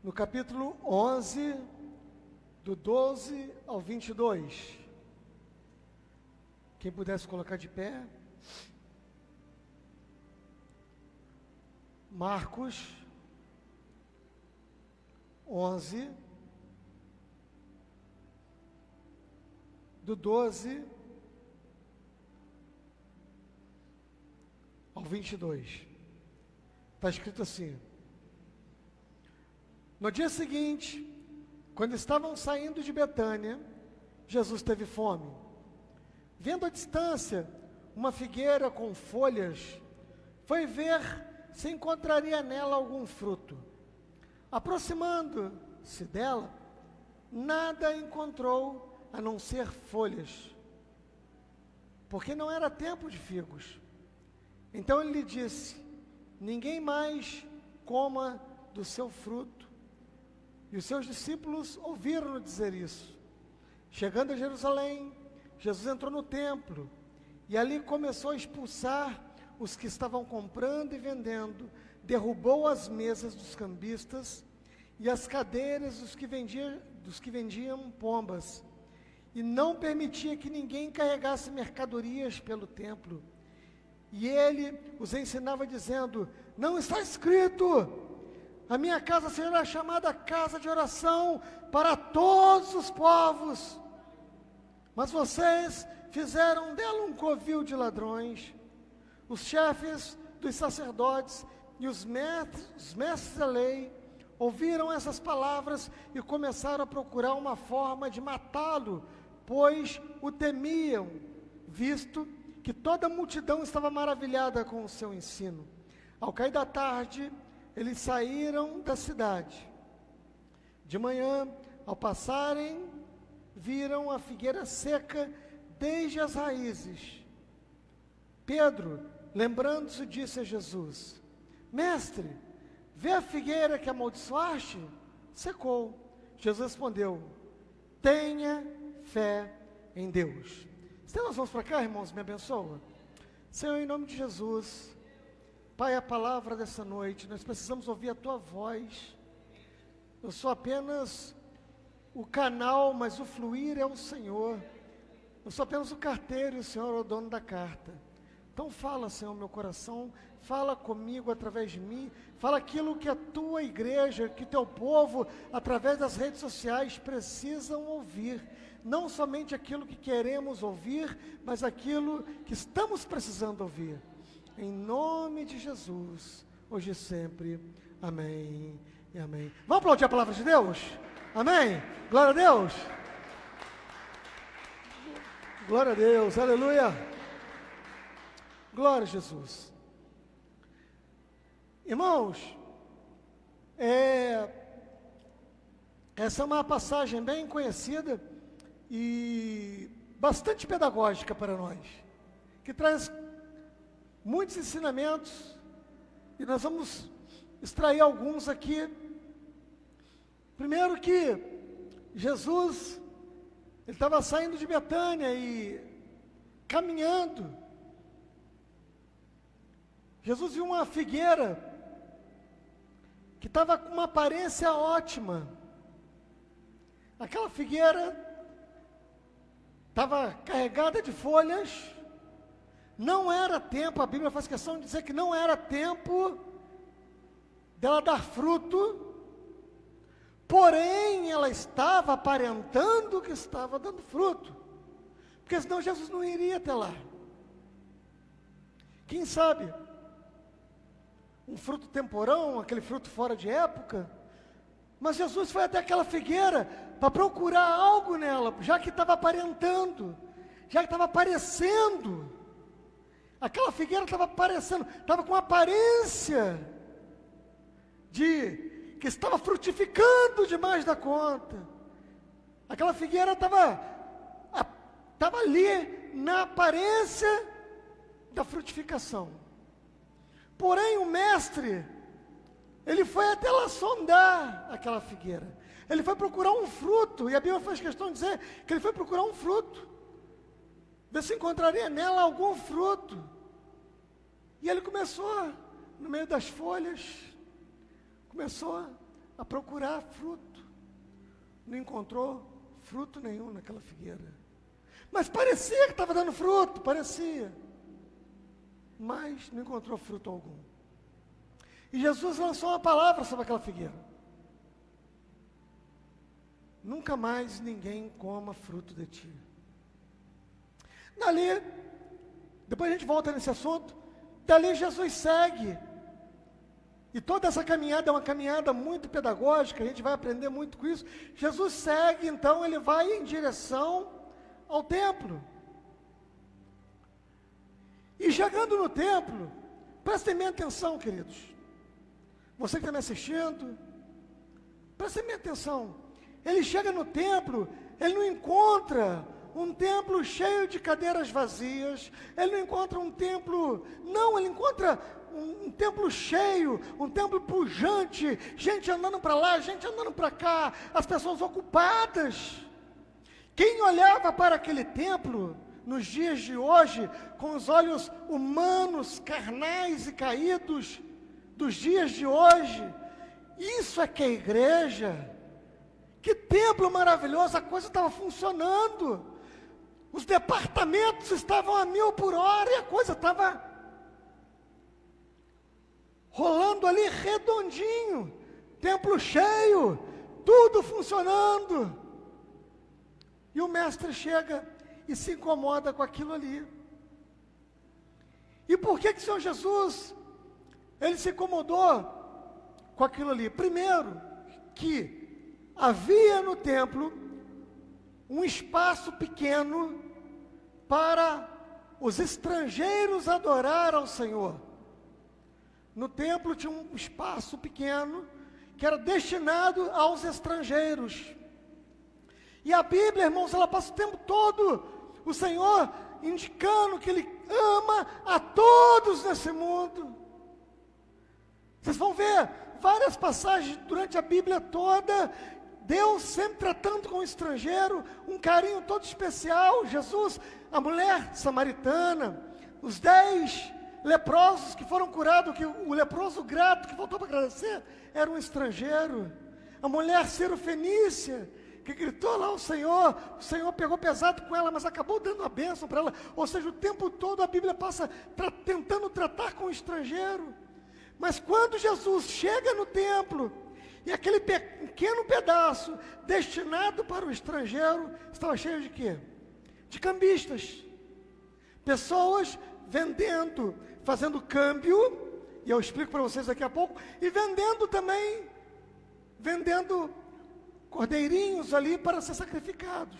no capítulo 11, do 12 ao 22. Quem pudesse colocar de pé. Marcos 11, do 12 ao 22. Está escrito assim: no dia seguinte, quando estavam saindo de Betânia, Jesus teve fome. Vendo à distância uma figueira com folhas, foi ver se encontraria nela algum fruto. Aproximando-se dela, nada encontrou a não ser folhas, porque não era tempo de figos. Então ele lhe disse: ninguém mais coma do seu fruto. E os seus discípulos ouviram-no dizer isso. Chegando a Jerusalém, Jesus entrou no templo e ali começou a expulsar os que estavam comprando e vendendo, derrubou as mesas dos cambistas e as cadeiras dos que vendiam pombas, e não permitia que ninguém carregasse mercadorias pelo templo. E ele os ensinava dizendo: não está escrito, a minha casa será chamada casa de oração para todos os povos, mas vocês fizeram dela um covil de ladrões. Os chefes dos sacerdotes e os mestres da lei ouviram essas palavras e começaram a procurar uma forma de matá-lo, pois o temiam, visto que toda a multidão estava maravilhada com o seu ensino. Ao cair da tarde, eles saíram da cidade. De manhã, ao passarem, viram a figueira seca desde as raízes. Pedro, lembrando-se, disse a Jesus: Mestre, vê a figueira que amaldiçoaste? Secou. Jesus respondeu: tenha fé em Deus. Então nós vamos para cá, irmãos, me abençoa. Senhor, em nome de Jesus, Pai, a palavra dessa noite, nós precisamos ouvir a Tua voz. Eu sou apenas o canal, mas o fluir é o Senhor. Eu sou apenas o carteiro e o Senhor é o dono da carta. Então fala, Senhor, meu coração, fala comigo através de mim, fala aquilo que a Tua igreja, que Teu povo, através das redes sociais, precisam ouvir. Não somente aquilo que queremos ouvir, mas aquilo que estamos precisando ouvir. Em nome de Jesus, hoje e sempre. Amém e amém. Vamos aplaudir a palavra de Deus? Amém? Glória a Deus. Glória a Deus, aleluia. Glória a Jesus. Irmãos, essa é uma passagem bem conhecida e bastante pedagógica para nós, que traz muitos ensinamentos, e nós vamos extrair alguns aqui. Primeiro que Jesus, ele estava saindo de Betânia e caminhando. Jesus viu uma figueira que estava com uma aparência ótima. Aquela figueira estava carregada de folhas. Não era tempo, a Bíblia faz questão de dizer que não era tempo dela dar fruto, porém ela estava aparentando que estava dando fruto, porque senão Jesus não iria até lá. Quem sabe um fruto temporão, aquele fruto fora de época, mas Jesus foi até aquela figueira para procurar algo nela, já que estava aparentando, já que estava aparecendo. Aquela figueira estava aparecendo, estava com aparência de que estava frutificando demais da conta. Aquela figueira estava ali na aparência da frutificação. Porém, o mestre, ele foi até lá sondar aquela figueira. Ele foi procurar um fruto, e a Bíblia faz questão de dizer que ele foi procurar um fruto. Ver se encontraria nela algum fruto. E ele começou, no meio das folhas, começou a procurar fruto. Não encontrou fruto nenhum naquela figueira. Mas parecia que estava dando fruto, parecia. Mas não encontrou fruto algum. E Jesus lançou uma palavra sobre aquela figueira. Nunca mais ninguém coma fruto de ti. Dali, depois a gente volta nesse assunto, dali Jesus segue. E toda essa caminhada é uma caminhada muito pedagógica, a gente vai aprender muito com isso. Jesus segue, então ele vai em direção ao templo. E chegando no templo, prestem bem atenção, queridos. Você que está me assistindo, prestem bem atenção. Ele chega no templo, ele não encontra um templo cheio de cadeiras vazias, ele não encontra um templo, não, ele encontra um templo cheio, um templo pujante, gente andando para lá, gente andando para cá, as pessoas ocupadas. Quem olhava para aquele templo, nos dias de hoje, com os olhos humanos, carnais e caídos, dos dias de hoje, isso é que é igreja. Que templo maravilhoso, a coisa estava funcionando. Os departamentos estavam a 1000 por hora e a coisa estava rolando ali redondinho. Templo cheio, tudo funcionando. E o mestre chega e se incomoda com aquilo ali. E por que o Senhor Jesus, ele se incomodou com aquilo ali? Primeiro, que havia no templo um espaço pequeno para os estrangeiros adorar ao Senhor. No templo tinha um espaço pequeno que era destinado aos estrangeiros. E a Bíblia, irmãos, ela passa o tempo todo, o Senhor indicando que Ele ama a todos nesse mundo. Vocês vão ver várias passagens durante a Bíblia toda, Deus sempre tratando com o estrangeiro, um carinho todo especial. Jesus, a mulher samaritana, os 10 leprosos que foram curados, que o leproso grato que voltou para agradecer, era um estrangeiro. A mulher Cirofenícia, que gritou lá o Senhor pegou pesado com ela, mas acabou dando a bênção para ela. Ou seja, o tempo todo a Bíblia passa tentando tratar com o estrangeiro. Mas quando Jesus chega no templo, e aquele pequeno pedaço destinado para o estrangeiro estava cheio de quê? De cambistas. Pessoas vendendo, fazendo câmbio, e eu explico para vocês daqui a pouco, e vendendo cordeirinhos ali para ser sacrificados.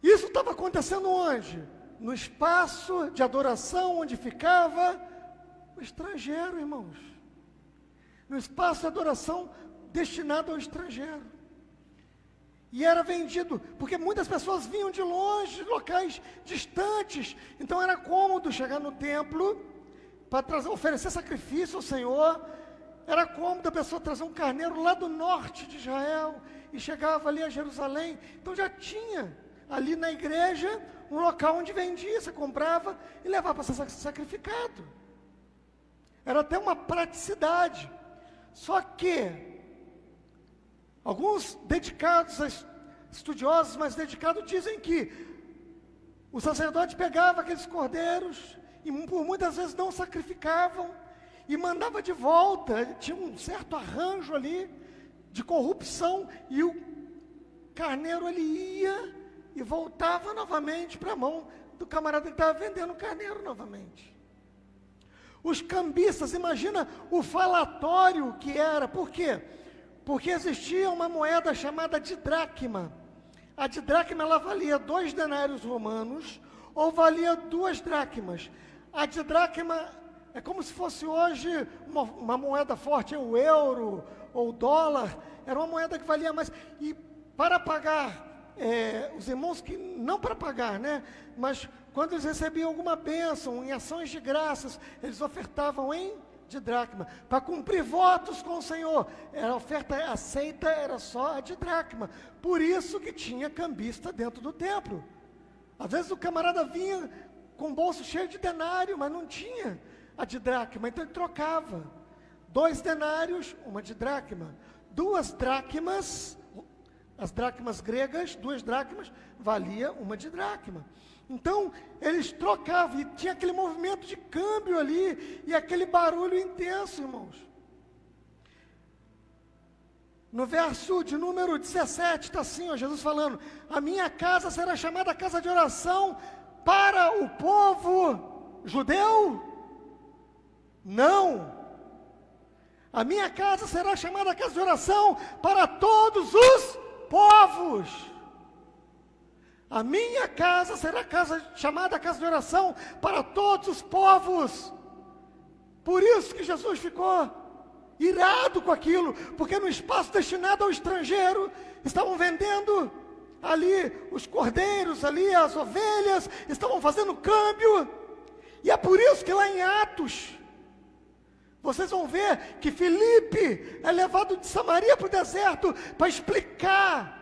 Isso estava acontecendo onde? No espaço de adoração onde ficava o estrangeiro, irmãos. No espaço de adoração destinado ao estrangeiro. E era vendido, porque muitas pessoas vinham de longe, de locais distantes. Então era cômodo chegar no templo para oferecer sacrifício ao Senhor. Era cômodo a pessoa trazer um carneiro lá do norte de Israel e chegava ali a Jerusalém. Então já tinha ali na igreja um local onde vendia, você comprava e levava para ser sacrificado. Era até uma praticidade. Só que alguns dedicados, estudiosos mais dedicados, dizem que o sacerdote pegava aqueles cordeiros e por muitas vezes não sacrificavam e mandava de volta. Tinha um certo arranjo ali de corrupção e o carneiro ele ia e voltava novamente para a mão do camarada que estava vendendo o carneiro novamente. Os cambistas, imagina o falatório que era. Por quê? Porque existia uma moeda chamada didracma. A didracma ela valia 2 denários romanos ou valia 2 dracmas. A didracma é como se fosse hoje uma moeda forte, o euro ou o dólar. Era uma moeda que valia mais. E para pagar, os irmãos que, não para pagar, né? Mas quando eles recebiam alguma bênção, em ações de graças, eles ofertavam em didracma, para cumprir votos com o Senhor. A oferta aceita era só a didracma. Por isso que tinha cambista dentro do templo. Às vezes o camarada vinha com o bolso cheio de denário, mas não tinha a didracma, então ele trocava. 2 denários, uma de dracma. 2 dracmas, as dracmas gregas, 2 dracmas, valia uma de dracma. Então, eles trocavam, e tinha aquele movimento de câmbio ali, e aquele barulho intenso, irmãos. No verso de número 17, está assim, ó, Jesus falando: a minha casa será chamada casa de oração para o povo judeu? Não. A minha casa será chamada casa de oração para todos os povos. A minha casa será chamada casa de oração para todos os povos. Por isso que Jesus ficou irado com aquilo, porque no espaço destinado ao estrangeiro, estavam vendendo ali os cordeiros, ali as ovelhas, estavam fazendo câmbio. E é por isso que lá em Atos, vocês vão ver que Filipe é levado de Samaria para o deserto para explicar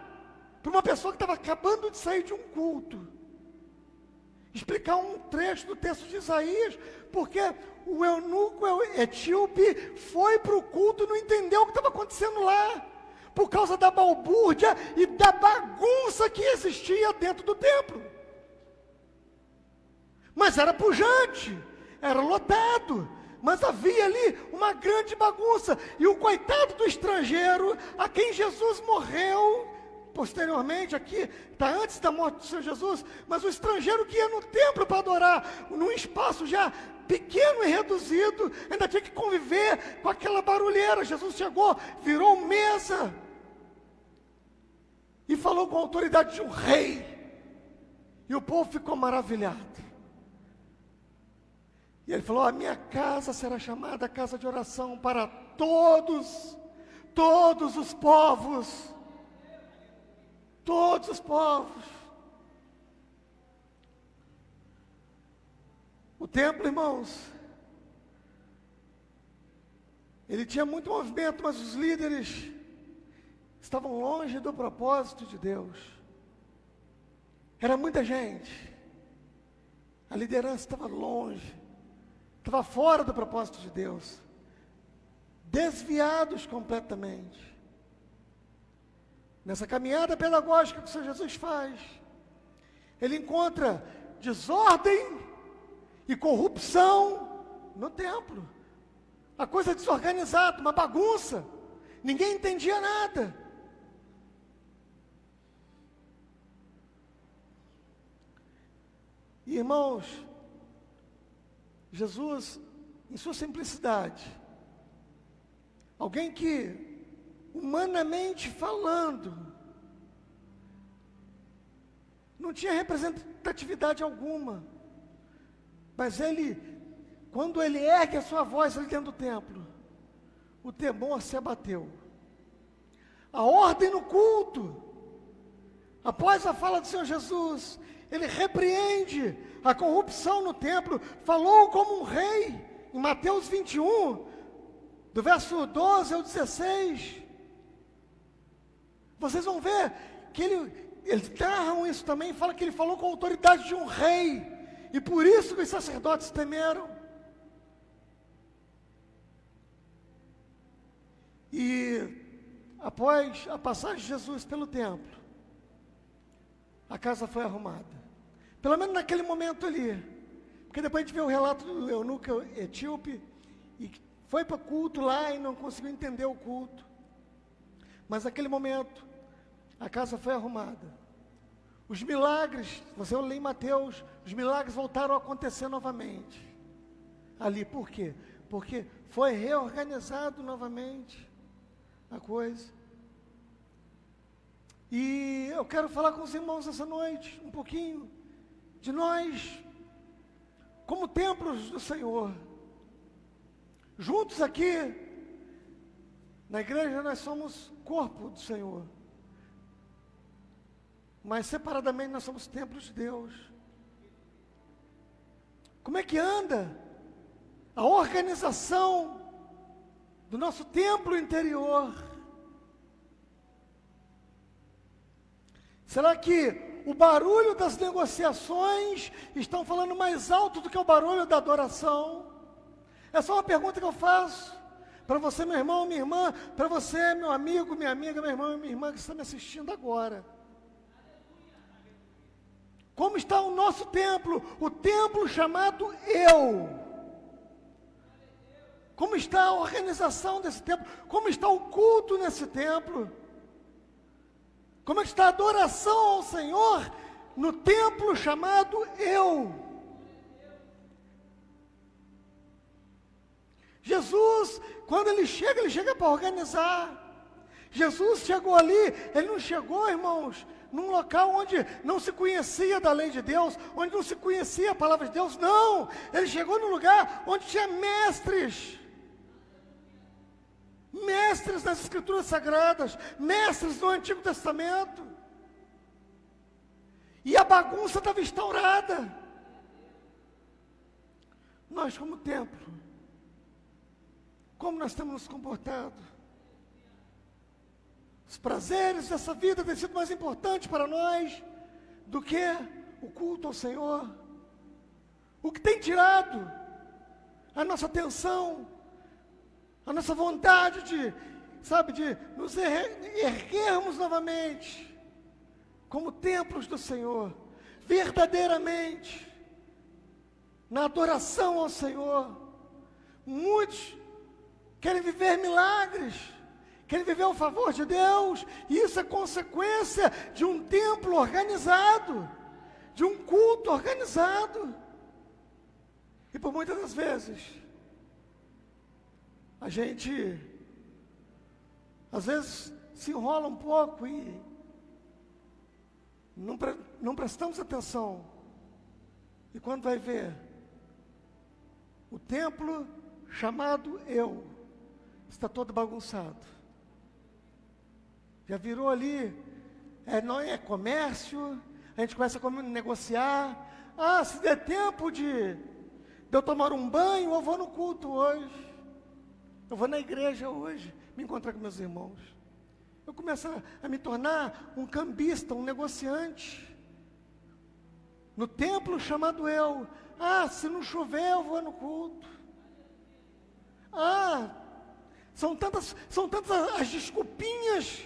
para uma pessoa que estava acabando de sair de um culto, explicar um trecho do texto de Isaías, porque o eunuco etíope foi para o culto e não entendeu o que estava acontecendo lá, por causa da balbúrdia e da bagunça que existia dentro do templo. Mas era pujante, era lotado, mas havia ali uma grande bagunça, e o coitado do estrangeiro, a quem Jesus morreu posteriormente, aqui está antes da morte do Senhor Jesus, mas o estrangeiro que ia no templo para adorar, num espaço já pequeno e reduzido, ainda tinha que conviver com aquela barulheira. Jesus chegou, virou mesa e falou com a autoridade de um rei, e o povo ficou maravilhado. E ele falou: a minha casa será chamada casa de oração para todos os povos. Todos os povos. O templo, irmãos, ele tinha muito movimento, mas os líderes estavam longe do propósito de Deus. Era muita gente. A liderança estava longe, estava fora do propósito de Deus, desviados completamente. Nessa caminhada pedagógica que o Senhor Jesus faz, ele encontra desordem e corrupção no templo. A coisa desorganizada, uma bagunça. Ninguém entendia nada. E, irmãos, Jesus, em sua simplicidade, alguém que, humanamente falando, não tinha representatividade alguma, mas ele, quando ele ergue a sua voz ali dentro do templo, o temor se abateu. A ordem no culto, após a fala do Senhor Jesus, ele repreende a corrupção no templo, falou como um rei, em Mateus 21, do verso 12 ao 16, vocês vão ver que eles narram isso também, fala que ele falou com a autoridade de um rei, e por isso que os sacerdotes temeram. E após a passagem de Jesus pelo templo, a casa foi arrumada, pelo menos naquele momento ali, porque depois a gente vê o relato do eunuco etíope, e foi para o culto lá e não conseguiu entender o culto, mas naquele momento, a casa foi arrumada. Os milagres, você lê em Mateus, os milagres voltaram a acontecer novamente. Ali, por quê? Porque foi reorganizado novamente a coisa. E eu quero falar com os irmãos essa noite, um pouquinho, de nós, como templos do Senhor. Juntos aqui, na igreja nós somos corpo do Senhor. Mas separadamente nós somos templos de Deus. Como é que anda a organização do nosso templo interior? Será que o barulho das negociações estão falando mais alto do que o barulho da adoração? É só uma pergunta que eu faço. Para você, meu irmão, minha irmã, para você, meu amigo, minha amiga, meu irmão e minha irmã que está me assistindo agora. Como está o nosso templo? O templo chamado eu. Como está a organização desse templo? Como está o culto nesse templo? Como está a adoração ao Senhor no templo chamado eu? Jesus, quando ele chega para organizar. Jesus chegou ali, ele não chegou, irmãos, num local onde não se conhecia da lei de Deus, onde não se conhecia a palavra de Deus, não. Ele chegou num lugar onde tinha mestres das Escrituras Sagradas, mestres do Antigo Testamento. E a bagunça estava instaurada. Nós, como templo, como nós temos nos comportado? Os prazeres dessa vida têm sido mais importantes para nós do que o culto ao Senhor. O que tem tirado a nossa atenção, a nossa vontade de nos erguermos novamente como templos do Senhor, verdadeiramente, na adoração ao Senhor. Muitos querem viver milagres, querem viver o favor de Deus, e isso é consequência de um templo organizado, de um culto organizado. E por muitas das vezes, a gente, às vezes, se enrola um pouco e não prestamos atenção. E quando vai ver, o templo chamado eu está todo bagunçado. Já virou ali, não é comércio, a gente começa a negociar. Ah, se der tempo de eu tomar um banho, eu vou no culto hoje. Eu vou na igreja hoje, me encontrar com meus irmãos. Eu começo a me tornar um cambista, um negociante. No templo chamado eu. Ah, se não chover, eu vou no culto. Ah, são tantas as desculpinhas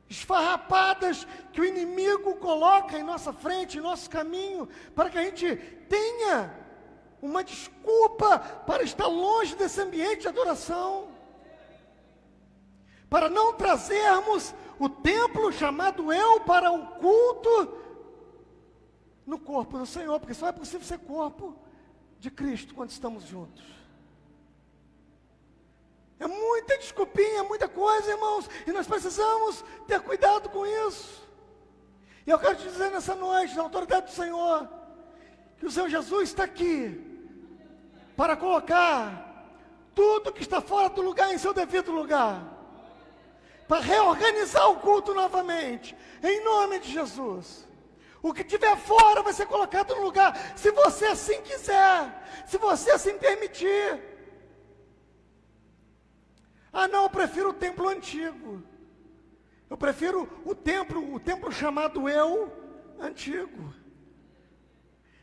esfarrapadas que o inimigo coloca em nossa frente, em nosso caminho, para que a gente tenha uma desculpa para estar longe desse ambiente de adoração, para não trazermos o templo chamado eu para o culto no corpo do Senhor, porque só é possível ser corpo de Cristo quando estamos juntos. É muita desculpinha, muita coisa, irmãos, e nós precisamos ter cuidado com isso. E eu quero te dizer nessa noite, na autoridade do Senhor, que o Senhor Jesus está aqui para colocar tudo que está fora do lugar em seu devido lugar, para reorganizar o culto novamente, em nome de Jesus. O que tiver fora vai ser colocado no lugar, se você assim quiser, se você assim permitir. Ah, não, eu prefiro o templo antigo. Eu prefiro o templo chamado eu antigo.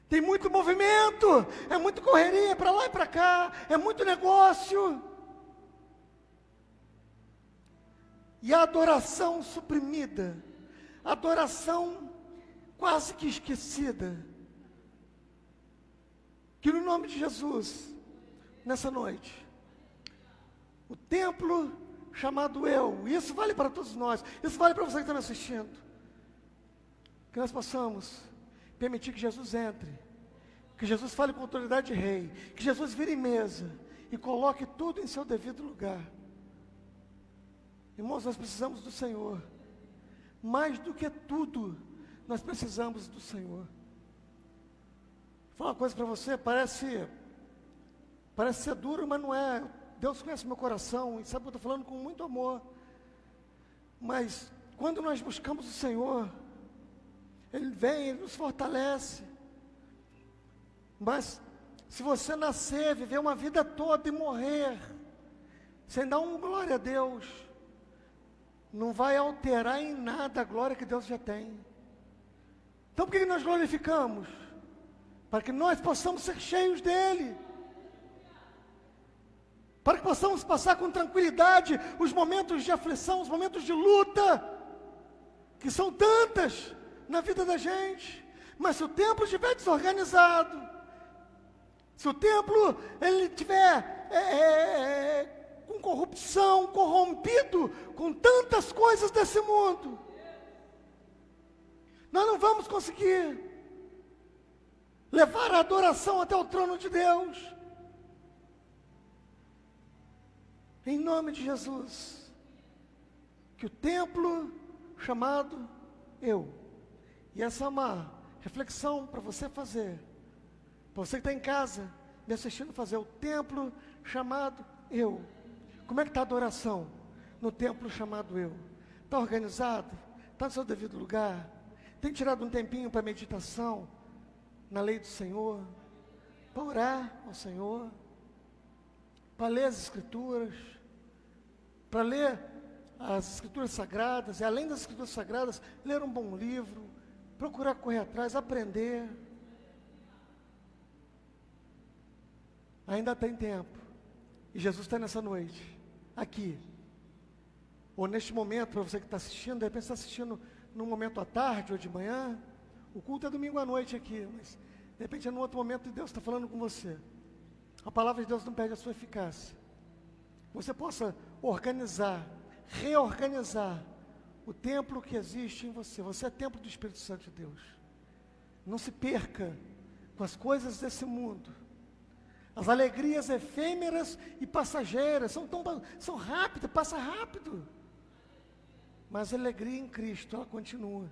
Tem muito movimento, é muito correria para lá e para cá, é muito negócio. E a adoração suprimida, a adoração quase que esquecida. Que no nome de Jesus, nessa noite, o templo chamado eu, isso vale para todos nós, isso vale para você que está me assistindo, que nós possamos permitir que Jesus entre, que Jesus fale com autoridade de rei, que Jesus vire mesa e coloque tudo em seu devido lugar. Irmãos, nós precisamos do Senhor, mais do que tudo, nós precisamos do Senhor. Vou falar uma coisa para você, parece ser duro, mas não é. Deus conhece meu coração e sabe que eu estou falando com muito amor. Mas quando nós buscamos o Senhor, Ele vem, Ele nos fortalece. Mas se você nascer, viver uma vida toda e morrer, sem dar um glória a Deus, não vai alterar em nada a glória que Deus já tem. Então por que nós glorificamos? Para que nós possamos ser cheios dEle. para que possamos passar com tranquilidade os momentos de aflição, os momentos de luta, que são tantas na vida da gente. Mas se o templo estiver desorganizado, se o templo ele estiver com corrupção, corrompido com tantas coisas desse mundo, nós não vamos conseguir levar a adoração até o trono de Deus. Em nome de Jesus, que o templo chamado eu, e essa é uma reflexão para você fazer, para você que está em casa, me assistindo fazer, o templo chamado eu. Como é que está a adoração no templo chamado eu? Está organizado? Está no seu devido lugar? Tem tirado um tempinho para meditação na lei do Senhor? Para orar ao Senhor? Para ler as Escrituras? Para ler as Escrituras Sagradas? E além das Escrituras Sagradas, ler um bom livro? Procurar correr atrás, aprender? Ainda tem tempo. E Jesus está nessa noite, aqui. Ou neste momento, para você que está assistindo, de repente está assistindo num momento à tarde ou de manhã. O culto é domingo à noite aqui, mas de repente é num outro momento e Deus está falando com você. A palavra de Deus não perde a sua eficácia. Você possa organizar, reorganizar o templo que existe em você. Você é templo do Espírito Santo de Deus. Não se perca com as coisas desse mundo. As alegrias efêmeras e passageiras são rápidas, passa rápido. Mas a alegria em Cristo, ela continua.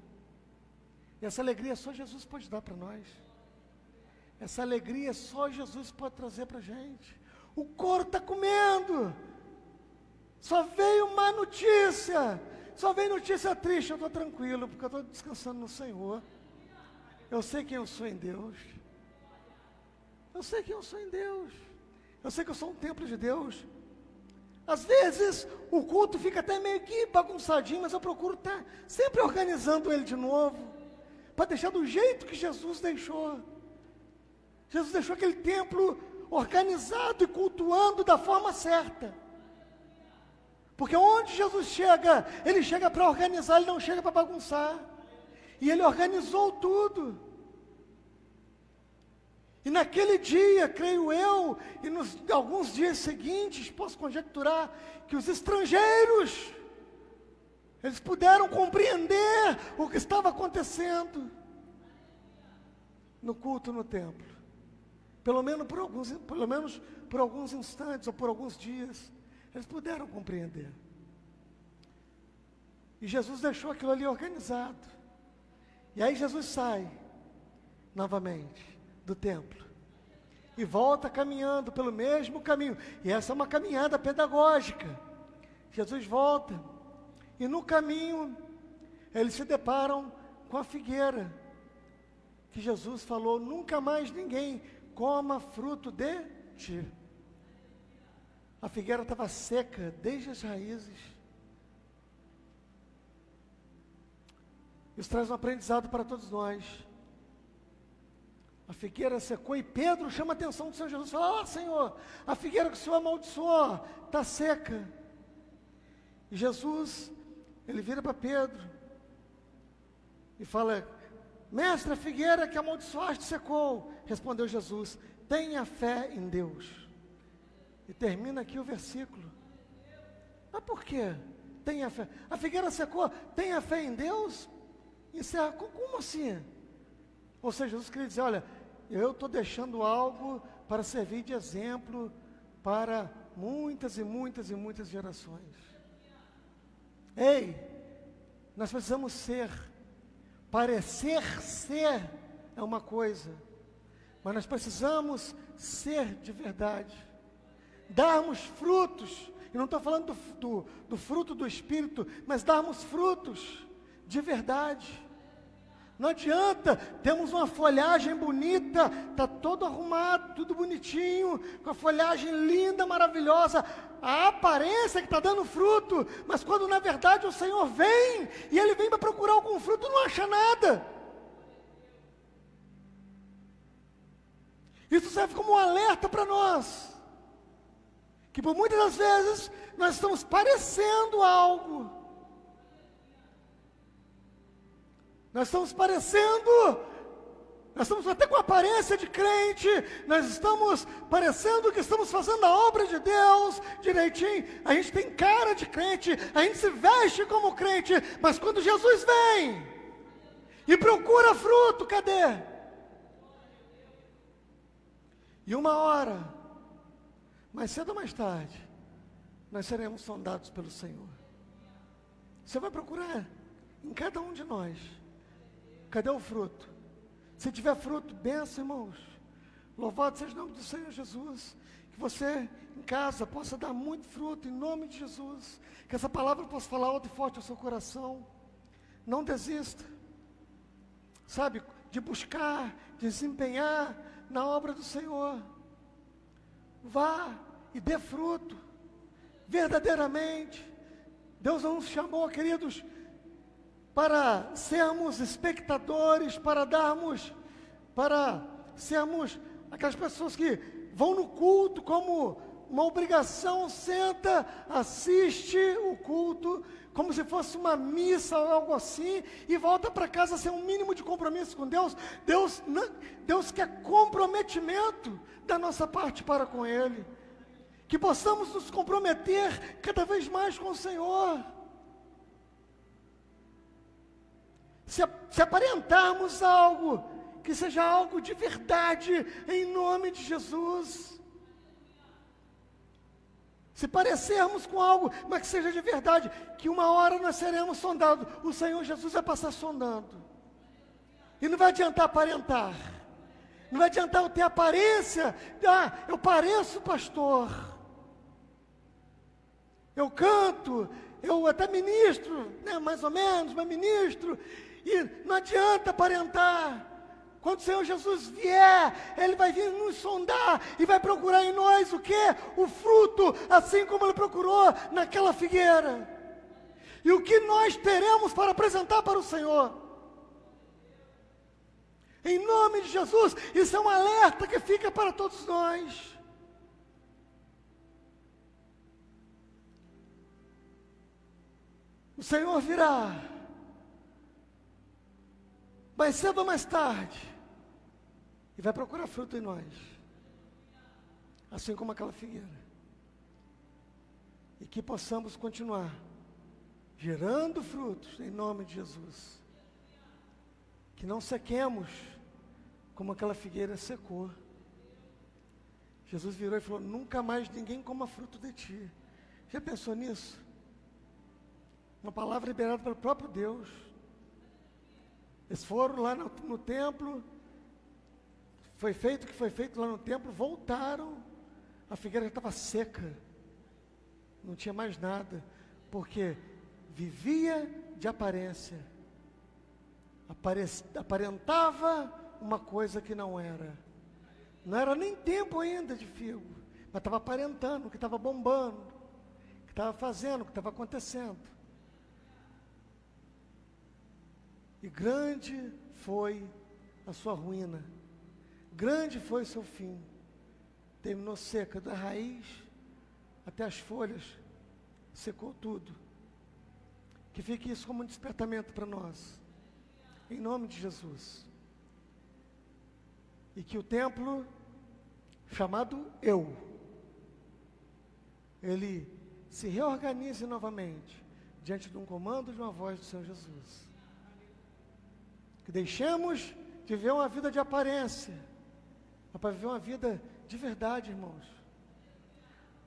E essa alegria só Jesus pode dar para nós. Essa alegria só Jesus pode trazer para a gente. O couro está comendo. Só veio má notícia. Só veio notícia triste. Eu estou tranquilo, porque eu estou descansando no Senhor. Eu sei quem eu sou em Deus. Eu sei quem eu sou em Deus. Eu sei que eu sou um templo de Deus. Às vezes o culto fica até meio que bagunçadinho, mas eu procuro estar sempre organizando ele de novo, para deixar do jeito que Jesus deixou. Jesus deixou aquele templo organizado e cultuando da forma certa. Porque onde Jesus chega, ele chega para organizar, ele não chega para bagunçar. E ele organizou tudo. E naquele dia, creio eu, e nos alguns dias seguintes, posso conjecturar que os estrangeiros, eles puderam compreender o que estava acontecendo no culto no templo. Pelo menos por alguns instantes ou por alguns dias, eles puderam compreender. E Jesus deixou aquilo ali organizado. E aí Jesus sai novamente do templo e volta caminhando pelo mesmo caminho, e essa é uma caminhada pedagógica. Jesus volta e no caminho eles se deparam com a figueira que Jesus falou: nunca mais ninguém coma fruto de ti. A figueira estava seca desde as raízes. Isso traz um aprendizado para todos nós. A figueira secou e Pedro chama a atenção do Senhor Jesus e fala: Senhor, a figueira que o Senhor amaldiçoou está seca. E Jesus, ele vira para Pedro e fala: Mestre, a figueira que amaldiçoaste secou. Respondeu Jesus: tenha fé em Deus. E termina aqui o versículo. Mas por quê? Tenha fé. A figueira secou, tenha fé em Deus? Encerra, como assim? Ou seja, Jesus queria dizer: olha, eu estou deixando algo para servir de exemplo para muitas e muitas e muitas gerações. Ei, nós precisamos ser. Parecer ser é uma coisa, mas nós precisamos ser de verdade. Darmos frutos, e não estou falando do fruto do Espírito, mas darmos frutos de verdade. Não adianta, temos uma folhagem bonita, está todo arrumado, tudo bonitinho, com a folhagem linda, maravilhosa, a aparência que está dando fruto, mas quando na verdade o Senhor vem, e Ele vem para procurar algum fruto, não acha nada. Isso serve como um alerta para nós. Que por muitas das vezes nós estamos parecendo algo. Nós estamos até com aparência de crente, nós estamos parecendo que estamos fazendo a obra de Deus direitinho, a gente tem cara de crente, a gente se veste como crente, mas quando Jesus vem e procura fruto, cadê? E uma hora, mais cedo ou mais tarde, nós seremos sondados pelo Senhor. Você vai procurar em cada um de nós. Cadê o fruto? Se tiver fruto, benção, irmãos. Louvado seja o nome do Senhor Jesus. Que você, em casa, possa dar muito fruto, em nome de Jesus. Que essa palavra possa falar alto e forte ao seu coração. Não desista. Sabe, de buscar, de se empenhar na obra do Senhor. Vá e dê fruto. Verdadeiramente. Deus não nos chamou, queridos, para sermos espectadores, para sermos aquelas pessoas que vão no culto como uma obrigação, senta, assiste o culto, como se fosse uma missa ou algo assim, e volta para casa sem um mínimo de compromisso com Deus. Deus quer comprometimento da nossa parte para com Ele, que possamos nos comprometer cada vez mais com o Senhor. Se aparentarmos algo, que seja algo de verdade, em nome de Jesus. Se parecermos com algo, mas que seja de verdade, que uma hora nós seremos sondados. O Senhor Jesus vai passar sondando. E não vai adiantar aparentar. Não vai adiantar eu ter aparência. Eu pareço pastor. Eu canto, eu até ministro, né, mais ou menos, mas ministro. E não adianta aparentar. Quando o Senhor Jesus vier, Ele vai vir nos sondar e vai procurar em nós o quê? O fruto, assim como Ele procurou naquela figueira. E o que nós teremos para apresentar para o Senhor? Em nome de Jesus, isso é um alerta que fica para todos nós. O Senhor virá. Mais cedo ou mais tarde, e vai procurar fruto em nós, assim como aquela figueira, e que possamos continuar gerando frutos em nome de Jesus, que não sequemos como aquela figueira secou. Jesus virou e falou: nunca mais ninguém coma fruto de ti. Já pensou nisso? Uma palavra liberada pelo próprio Deus. Eles foram lá no templo, foi feito o que foi feito lá no templo, voltaram, a figueira já estava seca, não tinha mais nada, porque vivia de aparência, aparentava uma coisa que não era nem tempo ainda de figo, mas estava aparentando, o que estava bombando, o que estava fazendo, o que estava acontecendo. E grande foi a sua ruína, grande foi o seu fim. Terminou seca, da raiz até as folhas, secou tudo. Que fique isso como um despertamento para nós, em nome de Jesus. E que o templo, chamado Eu, ele se reorganize novamente, diante de um comando de uma voz do Senhor Jesus. Que deixemos de viver uma vida de aparência, para viver uma vida de verdade, irmãos.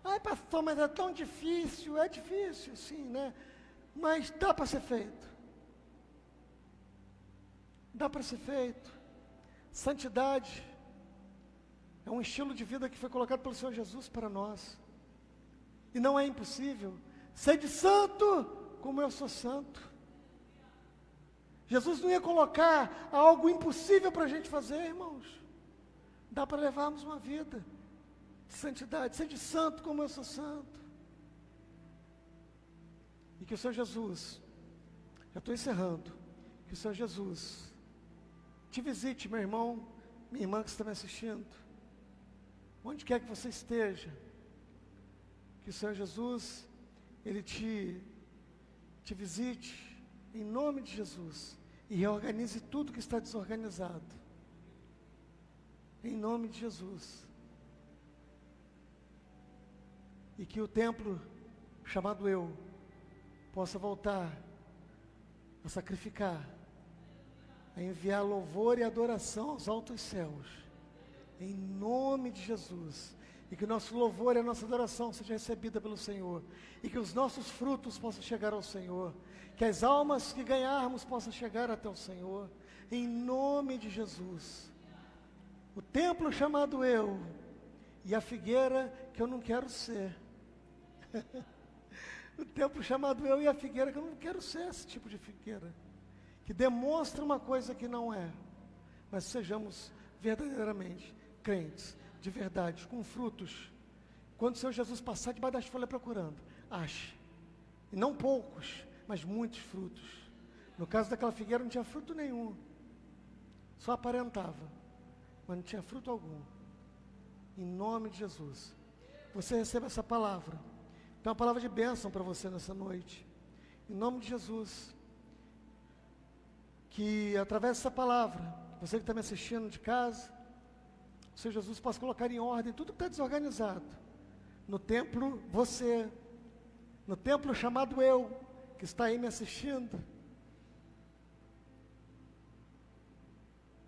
Ai, pastor, mas é tão difícil. É difícil, sim, né? Mas dá para ser feito. Dá para ser feito. Santidade é um estilo de vida que foi colocado pelo Senhor Jesus para nós. E não é impossível. Sede santo como eu sou santo. Jesus não ia colocar algo impossível para a gente fazer, irmãos. Dá para levarmos uma vida de santidade. Sede santo como eu sou santo. E que o Senhor Jesus, já estou encerrando, que o Senhor Jesus te visite, meu irmão, minha irmã que está me assistindo, onde quer que você esteja, Que o Senhor Jesus, Ele te visite, em nome de Jesus, e reorganize tudo que está desorganizado. Em nome de Jesus. E que o templo, chamado eu, possa voltar a sacrificar, a enviar louvor e adoração aos altos céus, em nome de Jesus, e que o nosso louvor e a nossa adoração seja recebida pelo Senhor, e que os nossos frutos possam chegar ao Senhor, que as almas que ganharmos possam chegar até o Senhor, em nome de Jesus. O templo chamado eu, e a figueira que eu não quero ser. O templo chamado eu e a figueira que eu não quero ser esse tipo de figueira, que demonstra uma coisa que não é, mas sejamos verdadeiramente crentes, de verdade, com frutos. Quando o Senhor Jesus passar debaixo das folhas procurando, ache, e não poucos, mas muitos frutos. No caso daquela figueira não tinha fruto nenhum, só aparentava, mas não tinha fruto algum. Em nome de Jesus, você receba essa palavra. Então, uma palavra de bênção para você nessa noite. Em nome de Jesus. Que através dessa palavra, você que está me assistindo de casa, o Senhor Jesus possa colocar em ordem tudo que está desorganizado. No templo, você. No templo chamado eu, que está aí me assistindo.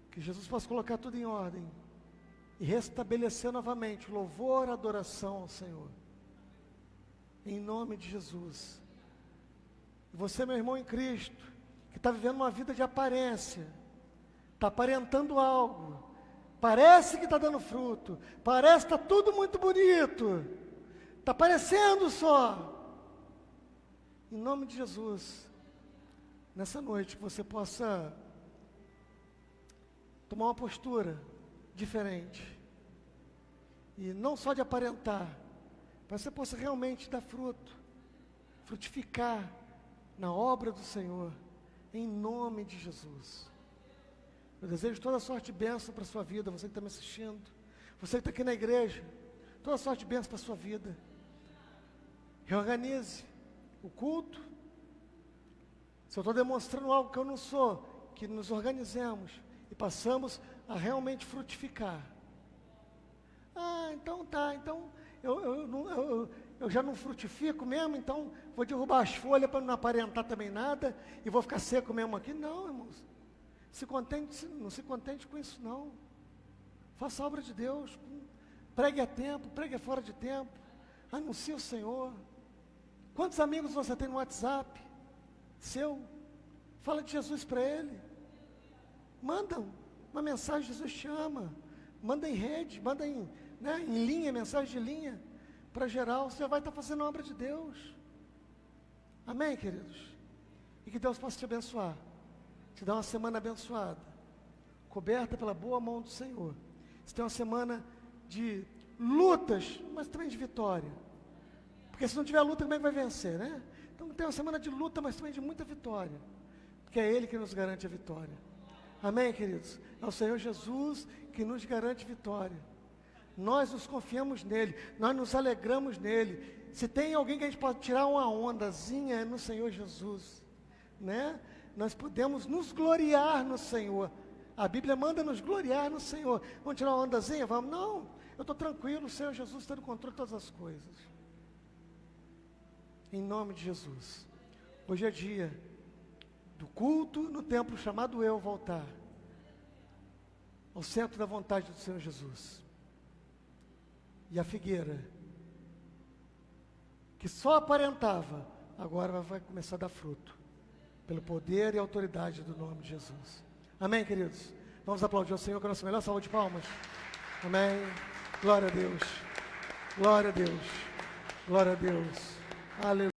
Que Jesus possa colocar tudo em ordem. E restabelecer novamente o louvor, a adoração ao Senhor. Em nome de Jesus. E você, meu irmão em Cristo, que está vivendo uma vida de aparência, está aparentando algo, parece que está dando fruto, parece que está tudo muito bonito, está parecendo só. Em nome de Jesus, nessa noite, que você possa tomar uma postura diferente, e não só de aparentar, para que você possa realmente dar fruto, frutificar na obra do Senhor, em nome de Jesus. Eu desejo toda sorte de bênção para a sua vida, você que está me assistindo, você que está aqui na igreja, toda sorte de bênção para a sua vida. Reorganize o culto. Se eu estou demonstrando algo que eu não sou, que nos organizemos e passamos a realmente frutificar. Ah, então tá, então eu já não frutifico mesmo, então vou derrubar as folhas para não aparentar também nada, e vou ficar seco mesmo aqui. Não, irmãos, não se contente com isso não. Faça a obra de Deus, pregue a tempo, pregue fora de tempo, anuncie o Senhor. Quantos amigos você tem no WhatsApp seu? Fala de Jesus para ele. Manda uma mensagem, Jesus te ama. Manda em rede, manda em linha, mensagem de linha, para geral. Você já vai estar fazendo a obra de Deus. Amém, queridos? E que Deus possa te abençoar, te dar uma semana abençoada, coberta pela boa mão do Senhor. Você tem uma semana de lutas, mas também de vitória. Porque se não tiver luta, como é que vai vencer, né? Então tem uma semana de luta, mas também de muita vitória. Porque é Ele que nos garante a vitória. Amém, queridos? É o Senhor Jesus que nos garante vitória. Nós nos confiamos nele, nós nos alegramos nele. Se tem alguém que a gente pode tirar uma ondazinha, é no Senhor Jesus, né? Nós podemos nos gloriar no Senhor. A Bíblia manda nos gloriar no Senhor. Vamos tirar uma ondazinha? Vamos? Não, eu estou tranquilo, o Senhor Jesus está no controle de todas as coisas. Em nome de Jesus. Hoje é dia do culto no templo chamado eu voltar ao centro da vontade do Senhor Jesus. E a figueira, que só aparentava, agora vai começar a dar fruto, pelo poder e autoridade do nome de Jesus. Amém, queridos? Vamos aplaudir ao Senhor com a nossa melhor salva de palmas. Amém. Glória a Deus. Glória a Deus. Glória a Deus. Aleluia.